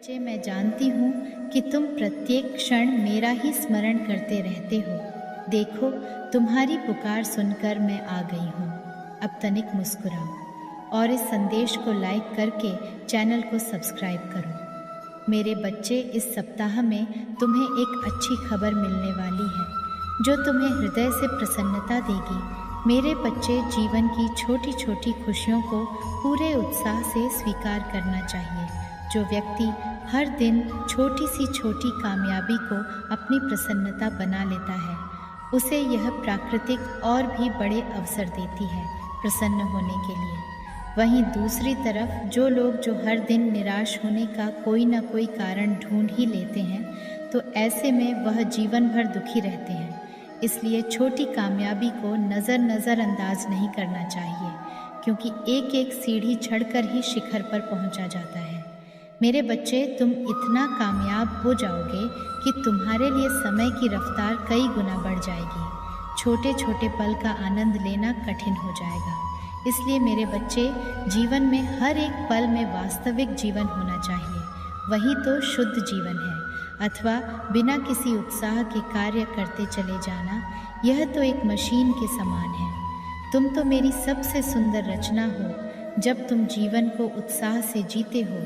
बच्चे, मैं जानती हूँ कि तुम प्रत्येक क्षण मेरा ही स्मरण करते रहते हो। देखो, तुम्हारी पुकार सुनकर मैं आ गई हूँ। अब तनिक मुस्कुराओ और इस संदेश को लाइक करके चैनल को सब्सक्राइब करो। मेरे बच्चे, इस सप्ताह में तुम्हें एक अच्छी खबर मिलने वाली है जो तुम्हें हृदय से प्रसन्नता देगी। मेरे बच्चे, जीवन की छोटी छोटी खुशियों को पूरे उत्साह से स्वीकार करना चाहिए। जो व्यक्ति हर दिन छोटी सी छोटी कामयाबी को अपनी प्रसन्नता बना लेता है, उसे यह प्राकृतिक और भी बड़े अवसर देती है प्रसन्न होने के लिए। वहीं दूसरी तरफ जो लोग जो हर दिन निराश होने का कोई ना कोई कारण ढूंढ ही लेते हैं, तो ऐसे में वह जीवन भर दुखी रहते हैं। इसलिए छोटी कामयाबी को नज़रअंदाज नहीं करना चाहिए, क्योंकि एक एक सीढ़ी चढ़कर ही शिखर पर पहुंचा जाता है। मेरे बच्चे, तुम इतना कामयाब हो जाओगे कि तुम्हारे लिए समय की रफ्तार कई गुना बढ़ जाएगी। छोटे छोटे पल का आनंद लेना कठिन हो जाएगा। इसलिए मेरे बच्चे, जीवन में हर एक पल में वास्तविक जीवन होना चाहिए। वही तो शुद्ध जीवन है, अथवा बिना किसी उत्साह के कार्य करते चले जाना, यह तो एक मशीन के समान है। तुम तो मेरी सबसे सुंदर रचना हो। जब तुम जीवन को उत्साह से जीते हो,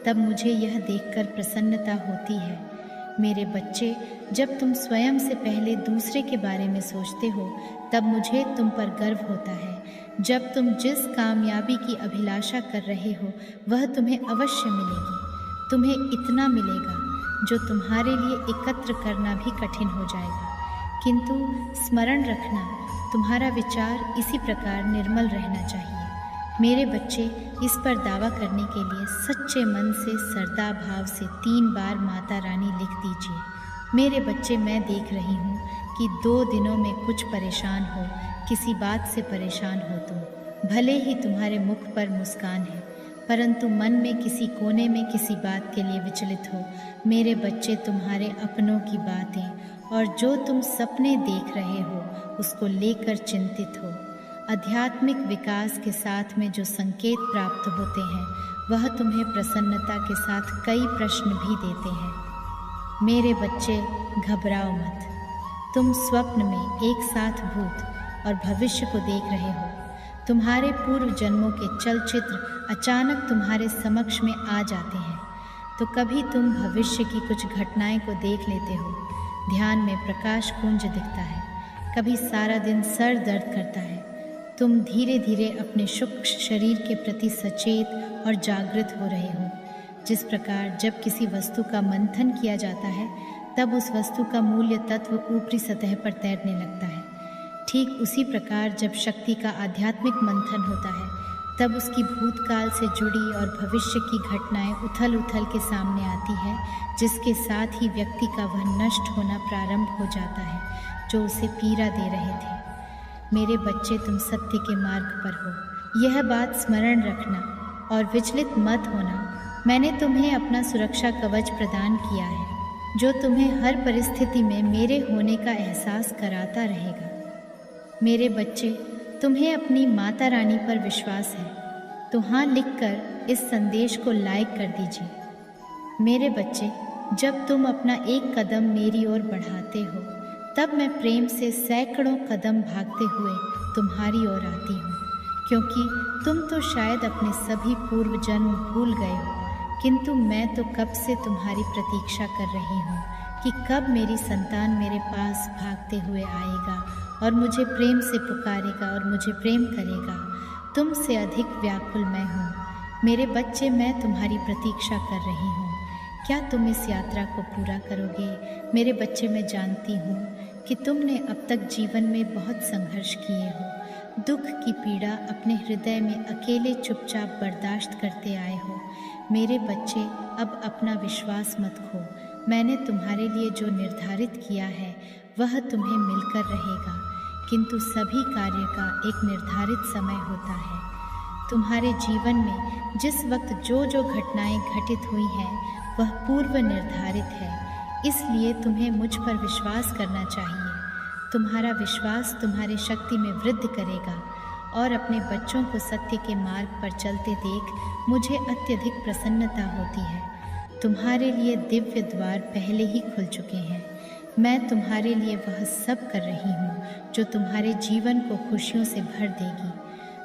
तब मुझे यह देखकर प्रसन्नता होती है। मेरे बच्चे, जब तुम स्वयं से पहले दूसरे के बारे में सोचते हो, तब मुझे तुम पर गर्व होता है। जब तुम जिस कामयाबी की अभिलाषा कर रहे हो, वह तुम्हें अवश्य मिलेगी। तुम्हें इतना मिलेगा जो तुम्हारे लिए एकत्र करना भी कठिन हो जाएगा। किंतु स्मरण रखना, तुम्हारा विचार इसी प्रकार निर्मल रहना चाहिए। मेरे बच्चे, इस पर दावा करने के लिए सच्चे मन से श्रद्धा भाव से 3 बार माता रानी लिख दीजिए। मेरे बच्चे, मैं देख रही हूँ कि 2 दिनों में कुछ परेशान हो, किसी बात से परेशान हो तुम। भले ही तुम्हारे मुख पर मुस्कान है, परंतु मन में किसी कोने में किसी बात के लिए विचलित हो। मेरे बच्चे, तुम्हारे अपनों की बातें और जो तुम सपने देख रहे हो, उसको लेकर चिंतित हो। आध्यात्मिक विकास के साथ में जो संकेत प्राप्त होते हैं, वह तुम्हें प्रसन्नता के साथ कई प्रश्न भी देते हैं। मेरे बच्चे, घबराओ मत। तुम स्वप्न में एक साथ भूत और भविष्य को देख रहे हो। तुम्हारे पूर्व जन्मों के चलचित्र अचानक तुम्हारे समक्ष में आ जाते हैं। तो कभी तुम भविष्य की कुछ घटनाएं को देख लेते हो। ध्यान में प्रकाश पुंज दिखता है। कभी सारा दिन सर दर्द करता है। तुम धीरे धीरे अपने सूक्ष्म शरीर के प्रति सचेत और जागृत हो रहे हो। जिस प्रकार जब किसी वस्तु का मंथन किया जाता है, तब उस वस्तु का मूल्य तत्व ऊपरी सतह पर तैरने लगता है, ठीक उसी प्रकार जब शक्ति का आध्यात्मिक मंथन होता है, तब उसकी भूतकाल से जुड़ी और भविष्य की घटनाएं उथल उथल के सामने आती है, जिसके साथ ही व्यक्ति का वह नष्ट होना प्रारंभ हो जाता है जो उसे पीड़ा दे रहे थे। मेरे बच्चे, तुम सत्य के मार्ग पर हो, यह बात स्मरण रखना और विचलित मत होना। मैंने तुम्हें अपना सुरक्षा कवच प्रदान किया है, जो तुम्हें हर परिस्थिति में मेरे होने का एहसास कराता रहेगा। मेरे बच्चे, तुम्हें अपनी माता रानी पर विश्वास है, तो हाँ लिखकर इस संदेश को लाइक कर दीजिए। मेरे बच्चे, जब तुम अपना एक कदम मेरी ओर बढ़ाते हो, तब मैं प्रेम से सैकड़ों कदम भागते हुए तुम्हारी ओर आती हूँ। क्योंकि तुम तो शायद अपने सभी पूर्व जन्म भूल गए हो, किंतु मैं तो कब से तुम्हारी प्रतीक्षा कर रही हूँ कि कब मेरी संतान मेरे पास भागते हुए आएगा और मुझे प्रेम से पुकारेगा और मुझे प्रेम करेगा। तुमसे अधिक व्याकुल मैं हूँ। मेरे बच्चे, मैं तुम्हारी प्रतीक्षा कर रही हूँ। क्या तुम इस यात्रा को पूरा करोगे? मेरे बच्चे, मैं जानती हूँ कि तुमने अब तक जीवन में बहुत संघर्ष किए हो। दुख की पीड़ा अपने हृदय में अकेले चुपचाप बर्दाश्त करते आए हो। मेरे बच्चे, अब अपना विश्वास मत खो। मैंने तुम्हारे लिए जो निर्धारित किया है, वह तुम्हें मिलकर रहेगा, किंतु सभी कार्य का एक निर्धारित समय होता है। तुम्हारे जीवन में जिस वक्त जो जो घटनाएं घटित हुई हैं, वह पूर्व निर्धारित है। इसलिए तुम्हें मुझ पर विश्वास करना चाहिए। तुम्हारा विश्वास तुम्हारी शक्ति में वृद्धि करेगा और अपने बच्चों को सत्य के मार्ग पर चलते देख मुझे अत्यधिक प्रसन्नता होती है। तुम्हारे लिए दिव्य द्वार पहले ही खुल चुके हैं। मैं तुम्हारे लिए वह सब कर रही हूँ जो तुम्हारे जीवन को खुशियों से भर देगी।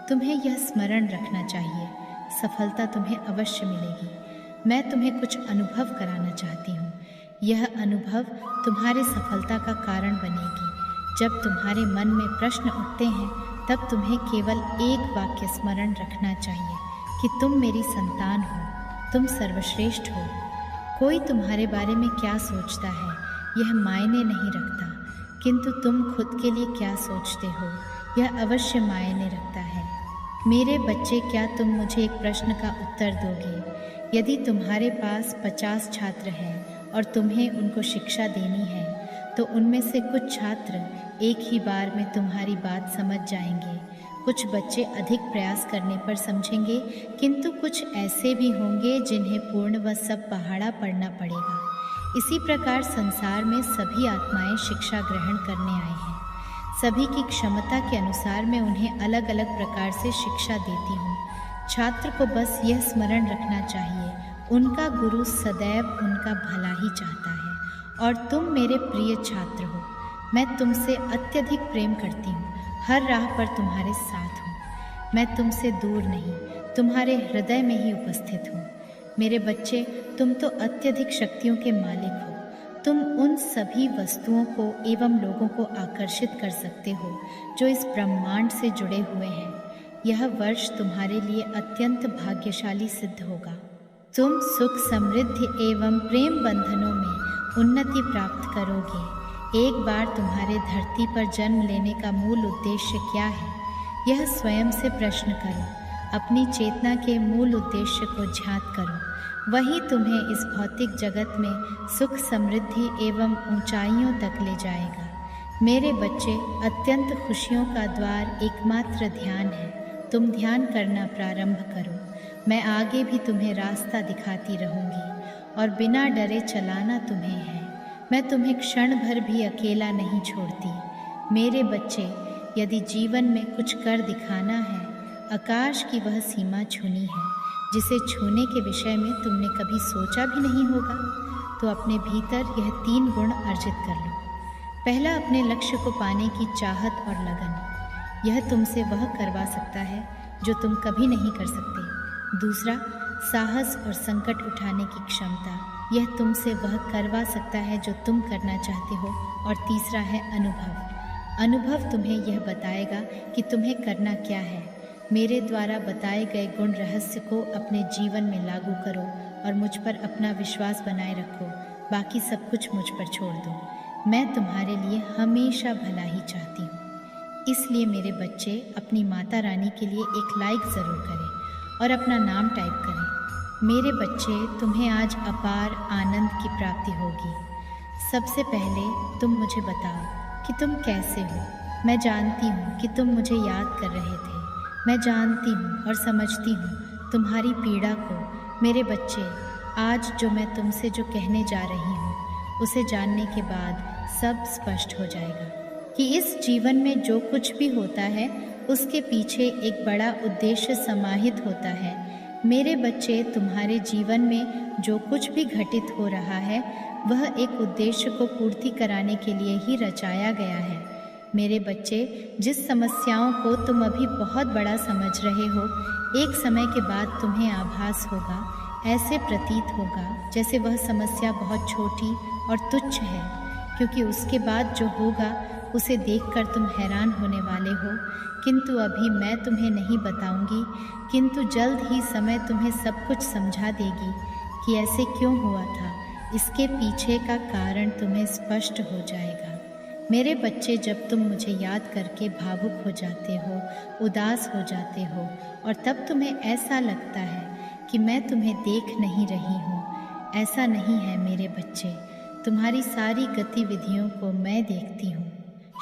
तुम्हें यह स्मरण रखना चाहिए, सफलता तुम्हें अवश्य मिलेगी। मैं तुम्हें कुछ अनुभव कराना चाहती हूँ। यह अनुभव तुम्हारे सफलता का कारण बनेगी। जब तुम्हारे मन में प्रश्न उठते हैं तब तुम्हें केवल एक वाक्य स्मरण रखना चाहिए कि तुम मेरी संतान हो, तुम सर्वश्रेष्ठ हो। कोई तुम्हारे बारे में क्या सोचता है यह मायने नहीं रखता, किंतु तुम खुद के लिए क्या सोचते हो यह अवश्य मायने रखता है। मेरे बच्चे, क्या तुम मुझे एक प्रश्न का उत्तर दोगे? यदि तुम्हारे पास 50 छात्र हैं और तुम्हें उनको शिक्षा देनी है तो उनमें से कुछ छात्र एक ही बार में तुम्हारी बात समझ जाएंगे, कुछ बच्चे अधिक प्रयास करने पर समझेंगे, किंतु कुछ ऐसे भी होंगे जिन्हें पूर्ण व सब पहाड़ा पढ़ना पड़ेगा। इसी प्रकार संसार में सभी आत्माएं शिक्षा ग्रहण करने आई हैं। सभी की क्षमता के अनुसार मैं उन्हें अलग अलग प्रकार से शिक्षा देती हूँ। छात्र को बस यह स्मरण रखना चाहिए, उनका गुरु सदैव उनका भला ही चाहता है और तुम मेरे प्रिय छात्र हो। मैं तुमसे अत्यधिक प्रेम करती हूँ, हर राह पर तुम्हारे साथ हूँ। मैं तुमसे दूर नहीं, तुम्हारे हृदय में ही उपस्थित हूँ। मेरे बच्चे, तुम तो अत्यधिक शक्तियों के मालिक हो। तुम उन सभी वस्तुओं को एवं लोगों को आकर्षित कर सकते हो जो इस ब्रह्मांड से जुड़े हुए हैं। यह वर्ष तुम्हारे लिए अत्यंत भाग्यशाली सिद्ध होगा। तुम सुख, समृद्धि एवं प्रेम बंधनों में उन्नति प्राप्त करोगे। एक बार तुम्हारे धरती पर जन्म लेने का मूल उद्देश्य क्या है, यह स्वयं से प्रश्न करो। अपनी चेतना के मूल उद्देश्य को ज्ञात करो, वही तुम्हें इस भौतिक जगत में सुख, समृद्धि एवं ऊंचाइयों तक ले जाएगा। मेरे बच्चे, अत्यंत खुशियों का द्वार एकमात्र ध्यान है। तुम ध्यान करना प्रारंभ करो। मैं आगे भी तुम्हें रास्ता दिखाती रहूँगी और बिना डरे चलाना तुम्हें है। मैं तुम्हें क्षण भर भी अकेला नहीं छोड़ती। मेरे बच्चे, यदि जीवन में कुछ कर दिखाना है, आकाश की वह सीमा छूनी है जिसे छूने के विषय में तुमने कभी सोचा भी नहीं होगा, तो अपने भीतर यह 3 गुण अर्जित कर लो। पहला, अपने लक्ष्य को पाने की चाहत और लगन। यह तुमसे वह करवा सकता है जो तुम कभी नहीं कर सकते। दूसरा, साहस और संकट उठाने की क्षमता। यह तुमसे वह करवा सकता है जो तुम करना चाहते हो। और तीसरा है अनुभव। अनुभव तुम्हें यह बताएगा कि तुम्हें करना क्या है। मेरे द्वारा बताए गए गुण रहस्य को अपने जीवन में लागू करो और मुझ पर अपना विश्वास बनाए रखो। बाकी सब कुछ मुझ पर छोड़ दो। मैं तुम्हारे लिए हमेशा भला ही चाहती हूँ। इसलिए मेरे बच्चे, अपनी माता रानी के लिए एक लाइक ज़रूर करें और अपना नाम टाइप करें। मेरे बच्चे, तुम्हें आज अपार आनंद की प्राप्ति होगी। सबसे पहले तुम मुझे बताओ कि तुम कैसे हो। मैं जानती हूँ कि तुम मुझे याद कर रहे थे। मैं जानती हूँ और समझती हूँ तुम्हारी पीड़ा को। मेरे बच्चे, आज जो मैं तुमसे जो कहने जा रही हूँ उसे जानने के बाद सब स्पष्ट हो जाएगा कि इस जीवन में जो कुछ भी होता है उसके पीछे एक बड़ा उद्देश्य समाहित होता है। मेरे बच्चे, तुम्हारे जीवन में जो कुछ भी घटित हो रहा है वह एक उद्देश्य को पूर्ति कराने के लिए ही रचाया गया है। मेरे बच्चे, जिस समस्याओं को तुम अभी बहुत बड़ा समझ रहे हो, एक समय के बाद तुम्हें आभास होगा, ऐसे प्रतीत होगा जैसे वह समस्या बहुत छोटी और तुच्छ है, क्योंकि उसके बाद जो होगा उसे देखकर तुम हैरान होने वाले हो। किंतु अभी मैं तुम्हें नहीं बताऊंगी, किंतु जल्द ही समय तुम्हें सब कुछ समझा देगी कि ऐसे क्यों हुआ था। इसके पीछे का कारण तुम्हें स्पष्ट हो जाएगा। मेरे बच्चे, जब तुम मुझे याद करके भावुक हो जाते हो, उदास हो जाते हो और तब तुम्हें ऐसा लगता है कि मैं तुम्हें देख नहीं रही हूँ, ऐसा नहीं है मेरे बच्चे। तुम्हारी सारी गतिविधियों को मैं देखती हूँ।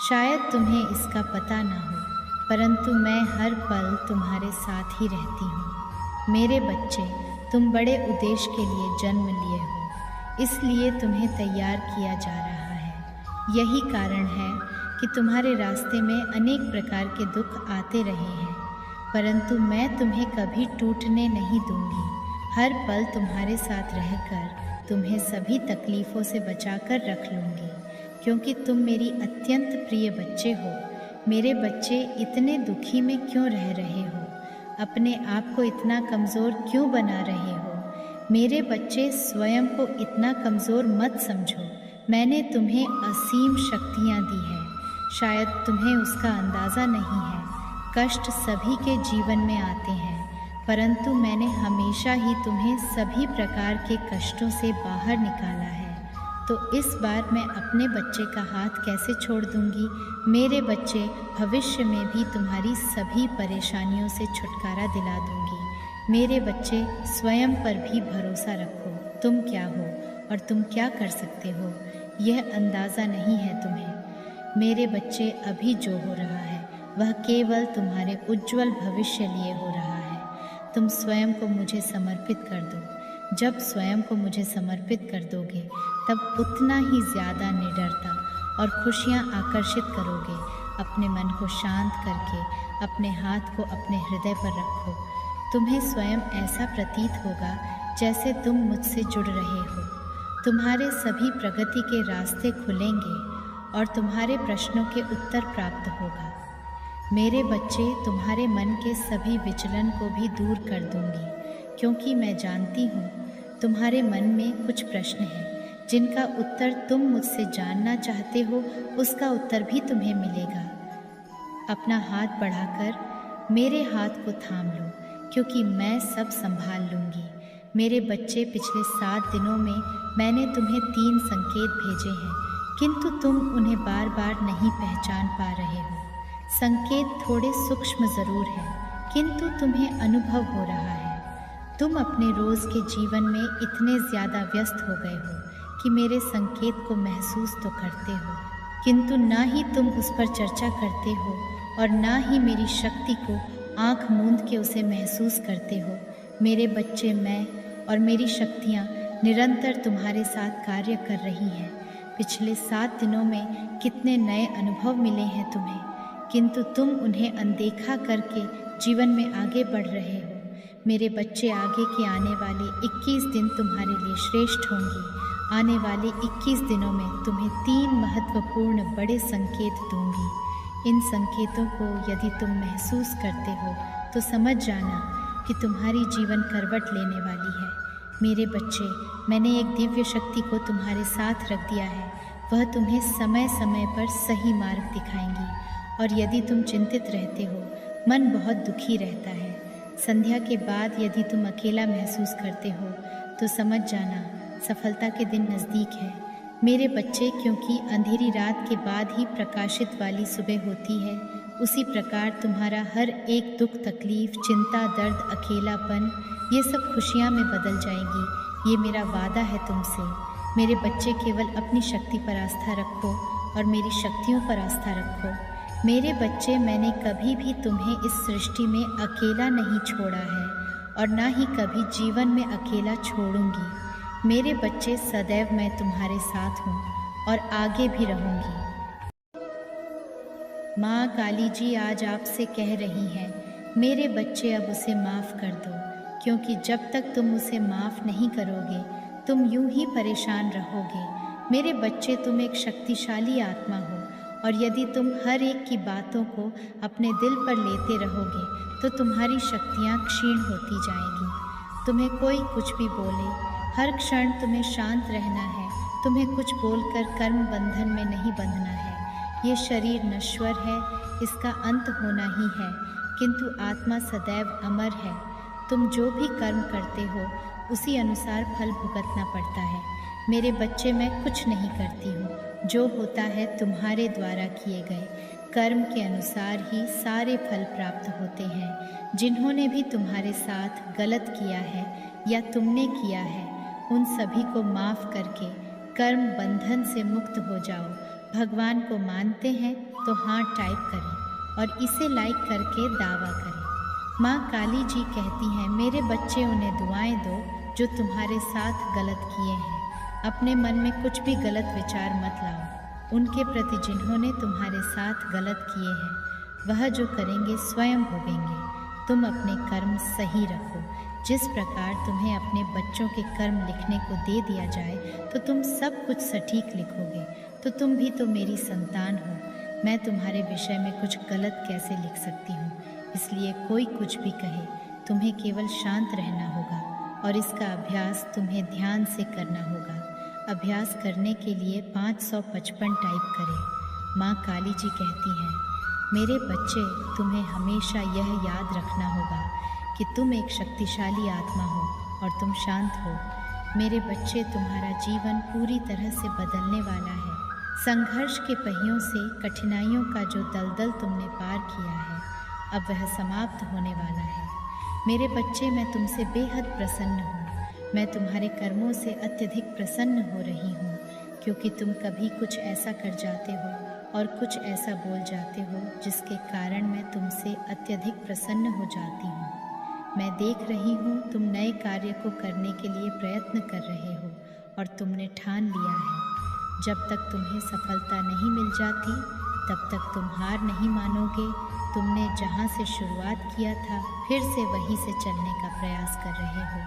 शायद तुम्हें इसका पता ना हो, परंतु मैं हर पल तुम्हारे साथ ही रहती हूँ। मेरे बच्चे, तुम बड़े उद्देश्य के लिए जन्म लिए हो, इसलिए तुम्हें तैयार किया जा रहा है। यही कारण है कि तुम्हारे रास्ते में अनेक प्रकार के दुख आते रहे हैं, परंतु मैं तुम्हें कभी टूटने नहीं दूंगी। हर पल तुम्हारे साथ रहकर तुम्हें सभी तकलीफ़ों से बचाकर रख लूँगी, क्योंकि तुम मेरी अत्यंत प्रिय बच्चे हो। मेरे बच्चे इतने दुखी में क्यों रह रहे हो? अपने आप को इतना कमज़ोर क्यों बना रहे हो? मेरे बच्चे, स्वयं को इतना कमज़ोर मत समझो। मैंने तुम्हें असीम शक्तियाँ दी हैं, शायद तुम्हें उसका अंदाज़ा नहीं है। कष्ट सभी के जीवन में आते हैं, परंतु मैंने हमेशा ही तुम्हें सभी प्रकार के कष्टों से बाहर निकाला है। तो इस बार मैं अपने बच्चे का हाथ कैसे छोड़ दूंगी? मेरे बच्चे, भविष्य में भी तुम्हारी सभी परेशानियों से छुटकारा दिला दूंगी। मेरे बच्चे, स्वयं पर भी भरोसा रखो। तुम क्या हो और तुम क्या कर सकते हो, यह अंदाज़ा नहीं है तुम्हें। मेरे बच्चे, अभी जो हो रहा है वह केवल तुम्हारे उज्जवल भविष्य लिए हो रहा है। तुम स्वयं को मुझे समर्पित कर दो। जब स्वयं को मुझे समर्पित कर दोगे, तब उतना ही ज़्यादा निडरता और खुशियाँ आकर्षित करोगे। अपने मन को शांत करके अपने हाथ को अपने हृदय पर रखो। तुम्हें स्वयं ऐसा प्रतीत होगा जैसे तुम मुझसे जुड़ रहे हो। तुम्हारे सभी प्रगति के रास्ते खुलेंगे और तुम्हारे प्रश्नों के उत्तर प्राप्त होगा। मेरे बच्चे, तुम्हारे मन के सभी विचलन को भी दूर कर दूंगी, क्योंकि मैं जानती हूँ तुम्हारे मन में कुछ प्रश्न हैं जिनका उत्तर तुम मुझसे जानना चाहते हो। उसका उत्तर भी तुम्हें मिलेगा। अपना हाथ बढ़ाकर मेरे हाथ को थाम लो, क्योंकि मैं सब संभाल लूँगी। मेरे बच्चे, पिछले 7 दिनों में मैंने तुम्हें 3 संकेत भेजे हैं, किंतु तुम उन्हें बार बार नहीं पहचान पा रहे हो। संकेत थोड़े सूक्ष्म ज़रूर हैं, किंतु तुम्हें अनुभव हो रहा है। तुम अपने रोज़ के जीवन में इतने ज़्यादा व्यस्त हो गए हो कि मेरे संकेत को महसूस तो करते हो, किंतु ना ही तुम उस पर चर्चा करते हो और ना ही मेरी शक्ति को आँख मूंद के उसे महसूस करते हो। मेरे बच्चे, मैं और मेरी शक्तियाँ निरंतर तुम्हारे साथ कार्य कर रही हैं। पिछले 7 दिनों में कितने नए अनुभव मिले हैं तुम्हें, किंतु तुम उन्हें अनदेखा करके जीवन में आगे बढ़ रहे हो। मेरे बच्चे, आगे के आने वाले 21 दिन तुम्हारे लिए श्रेष्ठ होंगी। आने वाले 21 दिनों में तुम्हें 3 महत्वपूर्ण बड़े संकेत दूंगी। इन संकेतों को यदि तुम महसूस करते हो तो समझ जाना कि तुम्हारी जीवन करवट लेने वाली है। मेरे बच्चे, मैंने एक दिव्य शक्ति को तुम्हारे साथ रख दिया है। वह तुम्हें समय समय पर सही मार्ग दिखाएंगी। और यदि तुम चिंतित रहते हो, मन बहुत दुखी रहता है, संध्या के बाद यदि तुम अकेला महसूस करते हो, तो समझ जाना सफलता के दिन नज़दीक है। मेरे बच्चे, क्योंकि अंधेरी रात के बाद ही प्रकाशित वाली सुबह होती है, उसी प्रकार तुम्हारा हर एक दुख, तकलीफ, चिंता, दर्द, अकेलापन, ये सब खुशियाँ में बदल जाएगी। ये मेरा वादा है तुमसे। मेरे बच्चे, केवल अपनी शक्ति पर आस्था रखो और मेरी शक्तियों पर आस्था रखो। मेरे बच्चे, मैंने कभी भी तुम्हें इस सृष्टि में अकेला नहीं छोड़ा है और ना ही कभी जीवन में अकेला छोड़ूंगी। मेरे बच्चे, सदैव मैं तुम्हारे साथ हूँ और आगे भी रहूँगी। माँ काली जी आज आपसे कह रही हैं, मेरे बच्चे, अब उसे माफ़ कर दो, क्योंकि जब तक तुम उसे माफ़ नहीं करोगे, तुम यूं ही परेशान रहोगे। मेरे बच्चे, तुम एक शक्तिशाली आत्मा हो और यदि तुम हर एक की बातों को अपने दिल पर लेते रहोगे तो तुम्हारी शक्तियाँ क्षीण होती जाएंगी। तुम्हें कोई कुछ भी बोले, हर क्षण तुम्हें शांत रहना है। तुम्हें कुछ बोलकर कर्म बंधन में नहीं बंधना है। ये शरीर नश्वर है, इसका अंत होना ही है, किंतु आत्मा सदैव अमर है। तुम जो भी कर्म करते हो उसी अनुसार फल भुगतना पड़ता है। मेरे बच्चे, मैं कुछ नहीं करती हूँ। जो होता है तुम्हारे द्वारा किए गए कर्म के अनुसार ही सारे फल प्राप्त होते हैं। जिन्होंने भी तुम्हारे साथ गलत किया है या तुमने किया है, उन सभी को माफ़ करके कर्म बंधन से मुक्त हो जाओ। भगवान को मानते हैं तो हाथ टाइप करें और इसे लाइक करके दावा करें। माँ काली जी कहती हैं, मेरे बच्चे, उन्हें दुआएं दो जो तुम्हारे साथ गलत किए हैं। अपने मन में कुछ भी गलत विचार मत लाओ। उनके प्रति जिन्होंने तुम्हारे साथ गलत किए हैं, वह जो करेंगे स्वयं भोगेंगे। तुम अपने कर्म सही रखो। जिस प्रकार तुम्हें अपने बच्चों के कर्म लिखने को दे दिया जाए तो तुम सब कुछ सटीक लिखोगे, तो तुम भी तो मेरी संतान हो। मैं तुम्हारे विषय में कुछ गलत कैसे लिख सकती हूँ? इसलिए कोई कुछ भी कहे, तुम्हें केवल शांत रहना होगा और इसका अभ्यास तुम्हें ध्यान से करना होगा। अभ्यास करने के लिए 555 टाइप करें। माँ काली जी कहती हैं, मेरे बच्चे, तुम्हें हमेशा यह याद रखना होगा कि तुम एक शक्तिशाली आत्मा हो और तुम शांत हो। मेरे बच्चे, तुम्हारा जीवन पूरी तरह से बदलने वाला है। संघर्ष के पहियों से कठिनाइयों का जो दलदल तुमने पार किया है, अब वह समाप्त होने वाला है। मेरे बच्चे, मैं तुमसे बेहद प्रसन्न हूँ। मैं तुम्हारे कर्मों से अत्यधिक प्रसन्न हो रही हूँ, क्योंकि तुम कभी कुछ ऐसा कर जाते हो और कुछ ऐसा बोल जाते हो जिसके कारण मैं तुमसे अत्यधिक प्रसन्न हो जाती हूँ। मैं देख रही हूँ तुम नए कार्य को करने के लिए प्रयत्न कर रहे हो और तुमने ठान लिया है। जब तक तुम्हें सफलता नहीं मिल जाती तब तक तुम हार नहीं मानोगे। तुमने जहाँ से शुरुआत किया था फिर से वहीं से चलने का प्रयास कर रहे हो।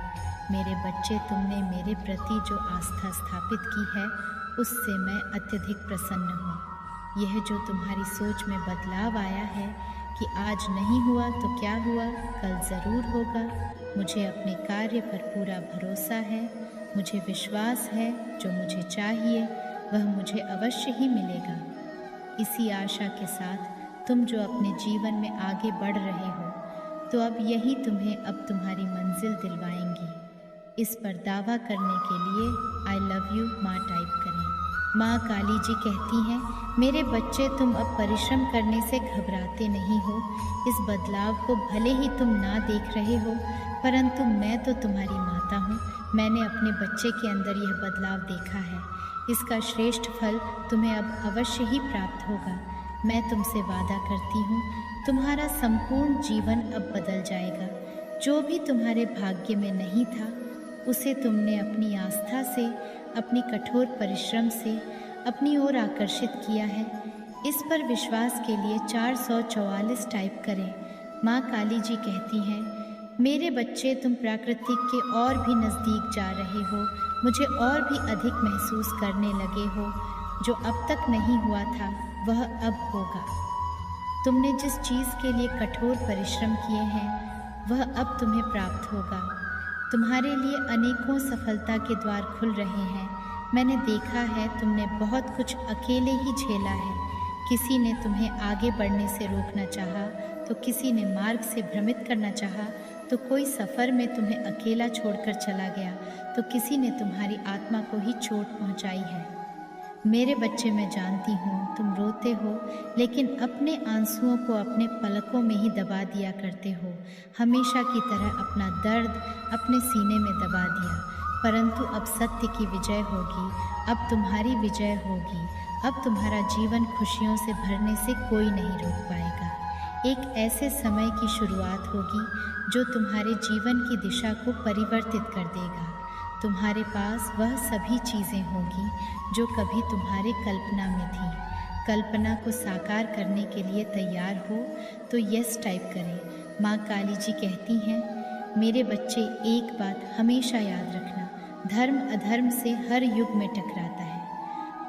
मेरे बच्चे, तुमने मेरे प्रति जो आस्था स्थापित की है उससे मैं अत्यधिक प्रसन्न हूँ। यह जो तुम्हारी सोच में बदलाव आया है कि आज नहीं हुआ तो क्या हुआ, कल ज़रूर होगा। मुझे अपने कार्य पर पूरा भरोसा है। मुझे विश्वास है जो मुझे चाहिए वह मुझे अवश्य ही मिलेगा। इसी आशा के साथ तुम जो अपने जीवन में आगे बढ़ रहे हो, तो अब यही तुम्हें अब तुम्हारी मंजिल दिलवाएंगी। इस पर दावा करने के लिए आई लव यू माँ टाइप करें। माँ काली जी कहती हैं, मेरे बच्चे, तुम अब परिश्रम करने से घबराते नहीं हो। इस बदलाव को भले ही तुम ना देख रहे हो, परंतु मैं तो तुम्हारी माता हूँ। मैंने अपने बच्चे के अंदर यह बदलाव देखा है। इसका श्रेष्ठ फल तुम्हें अब अवश्य ही प्राप्त होगा। मैं तुमसे वादा करती हूँ, तुम्हारा संपूर्ण जीवन अब बदल जाएगा। जो भी तुम्हारे भाग्य में नहीं था उसे तुमने अपनी आस्था से, अपनी कठोर परिश्रम से अपनी ओर आकर्षित किया है। इस पर विश्वास के लिए 444 टाइप करें। माँ काली जी कहती हैं, मेरे बच्चे, तुम प्रकृति के और भी नज़दीक जा रहे हो। मुझे और भी अधिक महसूस करने लगे हो। जो अब तक नहीं हुआ था वह अब होगा। तुमने जिस चीज़ के लिए कठोर परिश्रम किए हैं वह अब तुम्हें प्राप्त होगा। तुम्हारे लिए अनेकों सफलता के द्वार खुल रहे हैं। मैंने देखा है तुमने बहुत कुछ अकेले ही झेला है। किसी ने तुम्हें आगे बढ़ने से रोकना चाहा, तो किसी ने मार्ग से भ्रमित करना चाहा, तो कोई सफ़र में तुम्हें अकेला छोड़कर चला गया, तो किसी ने तुम्हारी आत्मा को ही चोट पहुंचाई है। मेरे बच्चे, मैं जानती हूँ तुम रोते हो, लेकिन अपने आंसुओं को अपने पलकों में ही दबा दिया करते हो। हमेशा की तरह अपना दर्द अपने सीने में दबा दिया, परंतु अब सत्य की विजय होगी। अब तुम्हारी विजय होगी। अब तुम्हारा जीवन खुशियों से भरने से कोई नहीं रोक पाएगा। एक ऐसे समय की शुरुआत होगी जो तुम्हारे जीवन की दिशा को परिवर्तित कर देगा। तुम्हारे पास वह सभी चीज़ें होंगी जो कभी तुम्हारे कल्पना में थी। कल्पना को साकार करने के लिए तैयार हो तो यस टाइप करें। माँ काली जी कहती हैं, मेरे बच्चे, एक बात हमेशा याद रखना, धर्म अधर्म से हर युग में टकराता है।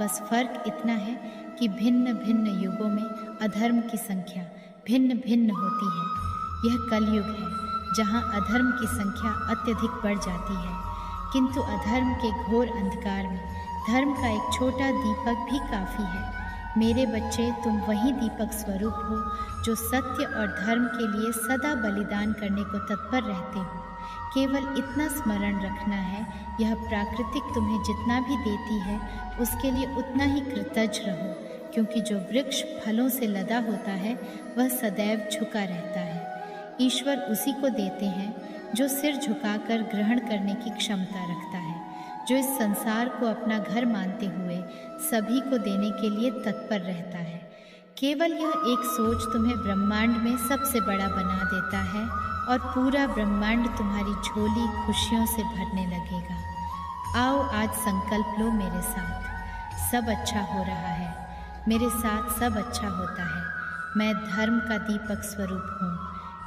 बस फर्क इतना है कि भिन्न भिन्न युगों में अधर्म की संख्या भिन्न भिन्न होती है। यह कलयुग है जहाँ अधर्म की संख्या अत्यधिक बढ़ जाती है, किंतु अधर्म के घोर अंधकार में धर्म का एक छोटा दीपक भी काफ़ी है। मेरे बच्चे, तुम वही दीपक स्वरूप हो जो सत्य और धर्म के लिए सदा बलिदान करने को तत्पर रहते हो। केवल इतना स्मरण रखना है, यह प्राकृतिक तुम्हें जितना भी देती है उसके लिए उतना ही कृतज्ञ रहो, क्योंकि जो वृक्ष फलों से लदा होता है वह सदैव झुका रहता है। ईश्वर उसी को देते हैं जो सिर झुकाकर ग्रहण करने की क्षमता रखता है, जो इस संसार को अपना घर मानते हुए सभी को देने के लिए तत्पर रहता है। केवल यह एक सोच तुम्हें ब्रह्मांड में सबसे बड़ा बना देता है और पूरा ब्रह्मांड तुम्हारी झोली खुशियों से भरने लगेगा। आओ, आज संकल्प लो मेरे साथ, सब अच्छा हो रहा है। मेरे साथ सब अच्छा होता है। मैं धर्म का दीपक स्वरूप हूँ।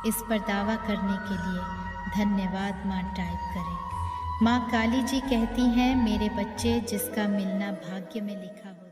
इस पर दावा करने के लिए धन्यवाद माँ टाइप करें। माँ काली जी कहती हैं, मेरे बच्चे जिसका मिलना भाग्य में लिखा हो